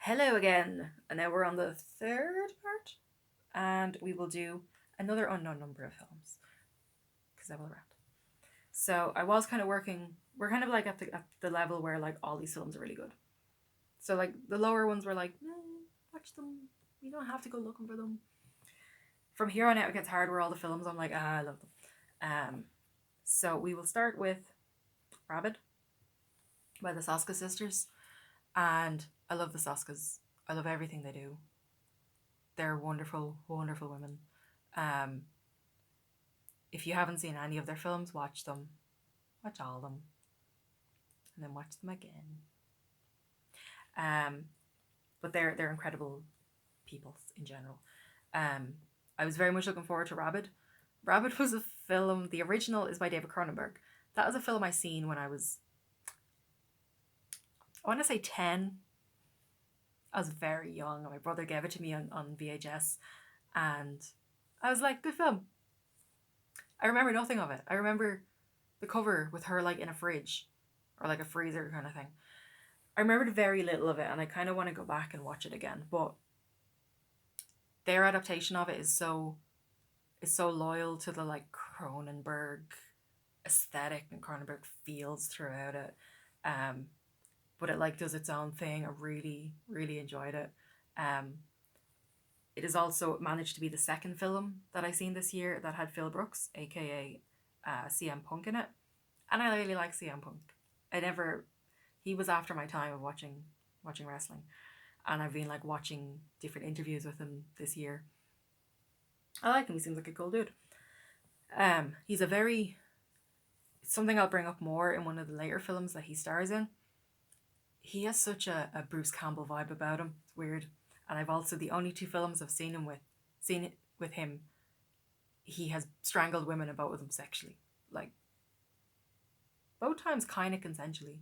Hello again, and now we're on the third part, and we will do another unknown number of films because I will rant. So I was kind of working. We're kind of like at the level where like all these films are really good. So like the lower ones were like, watch them. You don't have to go looking for them. From here on out, it gets hard. Where all the films, I'm like, I love them. So we will start with Rabid by the Soska sisters, and I love the Soskas. I love everything they do. They're wonderful, wonderful women. Um, if you haven't seen any of their films, watch them. Watch all of them. And then watch them again. Um, but they're incredible people in general. Um, I was very much looking forward to Rabid. Rabid was a film, the original is by David Cronenberg. That was a film I seen when I was, I want to say 10. I was very young. My brother gave it to me on VHS. And I was like, good film. I remember nothing of it. I remember the cover with her like in a fridge or like a freezer kind of thing. I remembered very little of it, and I kind of want to go back and watch it again. But their adaptation of it is so loyal to the like Cronenberg aesthetic and Cronenberg feels throughout it. Um, but it like does its own thing. I really really enjoyed it. Um, it has also managed to be the second film that I seen this year that had Phil Brooks, aka CM Punk, in it, and I really like CM Punk. I never He was after my time of watching wrestling, and I've been like watching different interviews with him this year. I like him. He seems like a cool dude. He's a very something I'll bring up more in one of the later films that he stars in. He has such a Bruce Campbell vibe about him. It's weird. And I've also the only two films I've seen it with him. He has strangled women about with them sexually, like both times, kind of consensually.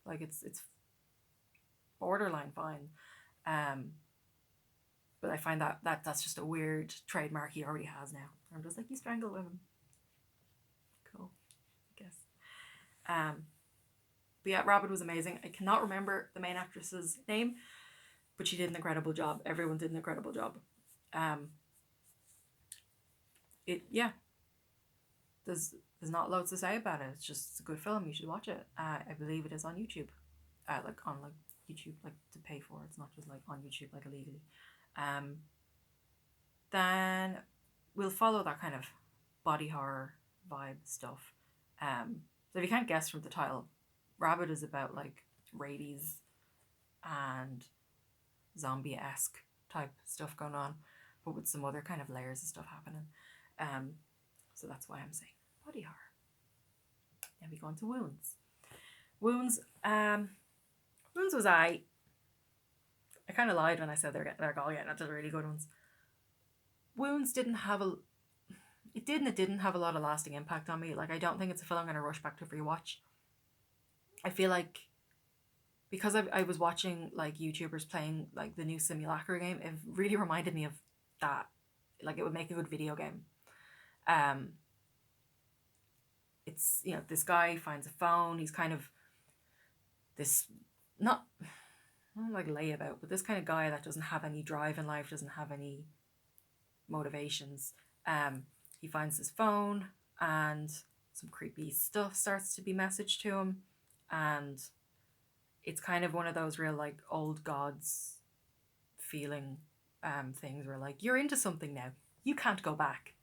Like it's borderline fine. Um, but I find that's just a weird trademark he already has now. I'm just like, you strangle women. Cool, I guess. Um, but yeah, Rabid was amazing. I cannot remember the main actress's name, but she did an incredible job. Everyone did an incredible job. Um, yeah, there's not loads to say about it. It's a good film. You should watch it. I believe it is on YouTube. Like on like YouTube, like to pay for. It's not just like on YouTube like illegally. Um, then we'll follow that kind of body horror vibe stuff. So if you can't guess from the title, Rabid is about like rabies and zombie esque type stuff going on, but with some other kind of layers of stuff happening. Um, so that's why I'm saying body horror. Then we go into Wounds. Wounds. Wounds was I kind of lied when I said they're all getting into the really good ones. Wounds didn't have a it didn't have a lot of lasting impact on me. Like, I don't think it's a film I'm going to rush back to rewatch. I feel like because I was watching like YouTubers playing like the new Simulacra game, it really reminded me of that. Like, it would make a good video game. Um, it's, this guy finds a phone. He's kind of this, not like layabout, but this kind of guy that doesn't have any drive in life, doesn't have any motivations. He finds his phone, and some creepy stuff starts to be messaged to him, and it's kind of one of those real like old gods feeling things where like, you're into something now, you can't go back,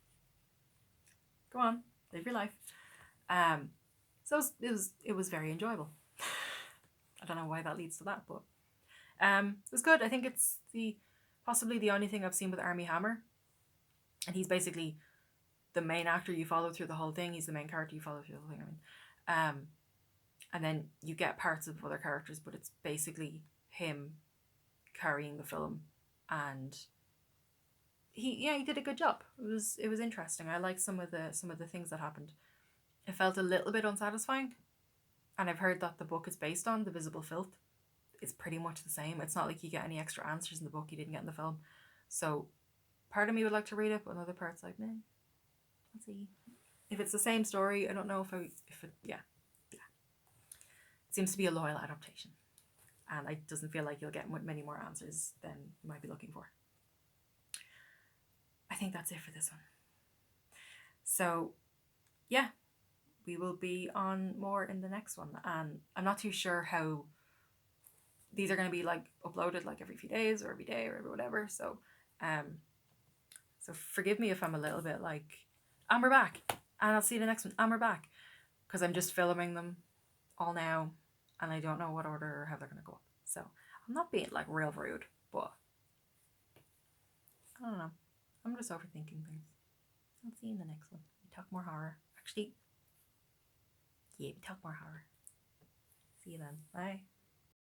go on, live your life. So it was very enjoyable. I don't know why that leads to that, but it was good. I think it's possibly the only thing I've seen with Armie Hammer, and he's basically the main actor you follow through the whole thing. He's the main character you follow through the whole thing. And then you get parts of other characters, but it's basically him carrying the film, and he did a good job. It was interesting. I liked some of the things that happened. It felt a little bit unsatisfying, and I've heard that the book is based on The Visible Filth. It's pretty much the same. It's not like you get any extra answers in the book you didn't get in the film. So part of me would like to read it, but another part's like, nah, let's see. If it's the same story, I don't know if it, yeah. It seems to be a loyal adaptation. and it doesn't feel like you'll get many more answers than you might be looking for. I think that's it for this one. So yeah, we will be on more in the next one, and I'm not too sure how these are going to be like uploaded, like every few days or every day or every whatever. So so forgive me if I'm a little bit like, and we're back, and I'll see you in the next one, and we're back, because I'm just filming them all now and I don't know what order or how they're going to go up. So I'm not being like real rude, but I don't know, I'm just overthinking things. I'll see you in the next one. We talk more horror. Actually, yeah, we talk more horror. See you then. Bye.